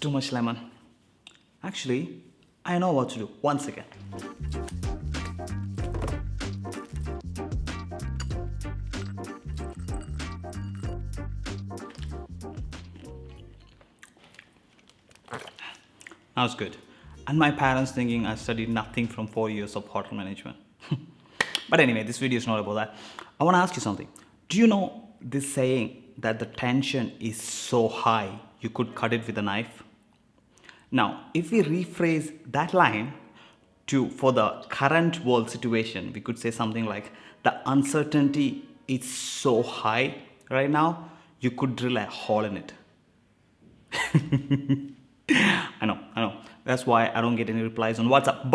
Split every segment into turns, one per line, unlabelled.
too much lemon. Actually, I know what to do. One second. That was good. And my parents thinking I studied nothing from 4 years of hotel management. But anyway, this video is not about that. I want to ask you something. Do you know this saying that the tension is so high you could cut it with a knife? Now, if we rephrase that line to for the current world situation, we could say something like the uncertainty is so high right now, you could drill a hole in it. I know. That's why I don't get any replies on WhatsApp.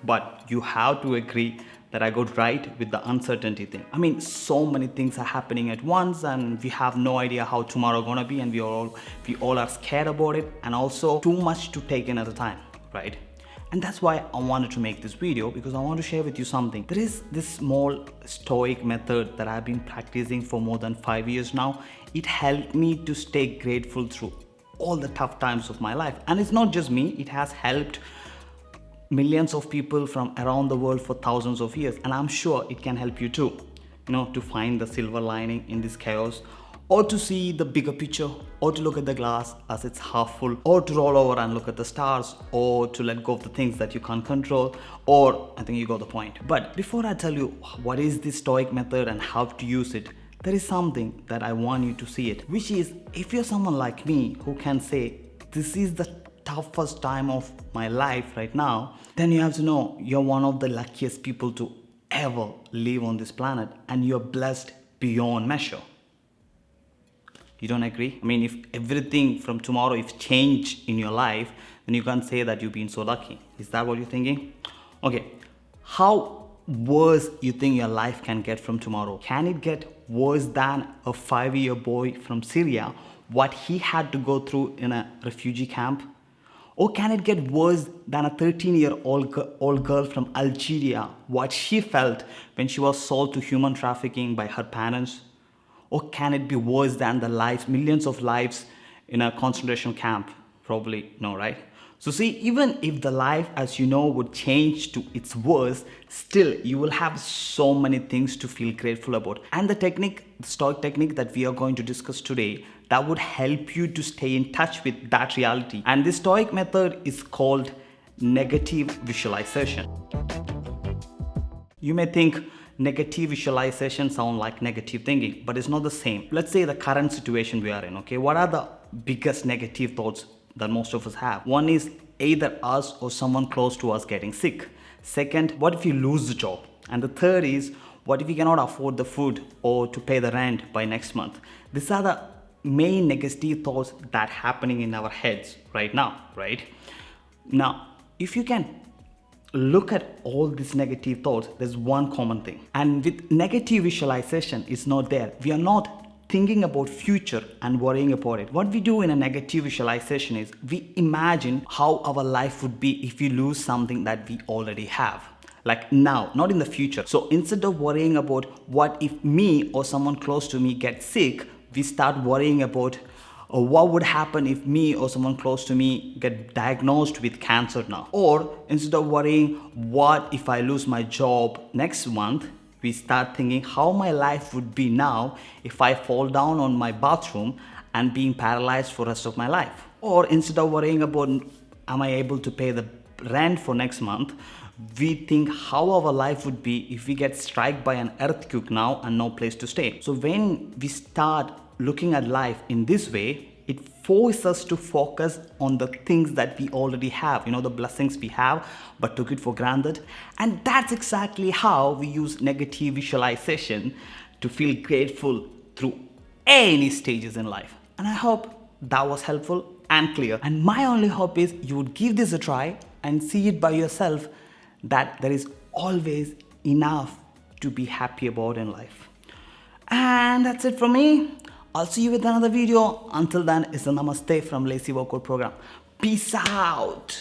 But you have to agree that I got right with the uncertainty thing. I mean, so many things are happening at once, and we have no idea how tomorrow gonna be, and we all are scared about it, and also too much to take in at a time, right? And that's why I wanted to make this video, because I want to share with you something. There is this small Stoic method that I've been practicing for more than 5 years now. It helped me to stay grateful through all the tough times of my life. And it's not just me, it has helped millions of people from around the world for thousands of years, and I'm sure it can help you too, to find the silver lining in this chaos, or to see the bigger picture, or to look at the glass as it's half full, or to roll over and look at the stars, or to let go of the things that you can't control, or I think you got the point. But before I tell you what is this Stoic method and how to use it, there is something that I want you to see it, which is, if you're someone like me who can say this is the toughest time of my life right now, then you have to know you're one of the luckiest people to ever live on this planet, and you're blessed beyond measure. You don't agree? I mean, if everything from tomorrow if changed in your life, then you can't say that you've been so lucky. Is that what you're thinking? Okay, how worse you think your life can get from tomorrow? Can it get worse than a 5-year boy from Syria, what he had to go through in a refugee camp? Or can it get worse than a 13-year-old girl from Algeria, what she felt when she was sold to human trafficking by her parents? Or can it be worse than the lives, millions of lives in a concentration camp? Probably no, right? So see, even if the life as you know would change to its worst, still you will have so many things to feel grateful about. And the Stoic technique that we are going to discuss today, that would help you to stay in touch with that reality. And this Stoic method is called negative visualization. You may think negative visualization sound like negative thinking, but it's not the same. Let's say the current situation we are in, okay? What are the biggest negative thoughts that most of us have? One is either us or someone close to us getting sick. Second, what if you lose the job? And the third is, what if you cannot afford the food or to pay the rent by next month? These are the main negative thoughts that are happening in our heads right now, right? Now, if you can look at all these negative thoughts, there's one common thing. And with negative visualization, it's not there. We are not thinking about future and worrying about it. What we do in a negative visualization is we imagine how our life would be if we lose something that we already have. Like now, not in the future. So instead of worrying about what if me or someone close to me gets sick, we start worrying about what would happen if me or someone close to me get diagnosed with cancer now. Or instead of worrying what if I lose my job next month, we start thinking how my life would be now if I fall down on my bathroom and being paralyzed for the rest of my life. Or instead of worrying about am I able to pay the rent for next month, we think how our life would be if we get struck by an earthquake now and no place to stay. So when we start looking at life in this way, it forces us to focus on the things that we already have, the blessings we have but took it for granted. And that's exactly how we use negative visualization to feel grateful through any stages in life. And I hope that was helpful and clear. And my only hope is you would give this a try and see it by yourself that there is always enough to be happy about in life. And that's it from me. I'll see you with another video. Until then, it's a Namaste from Lazy Workout Program. Peace out.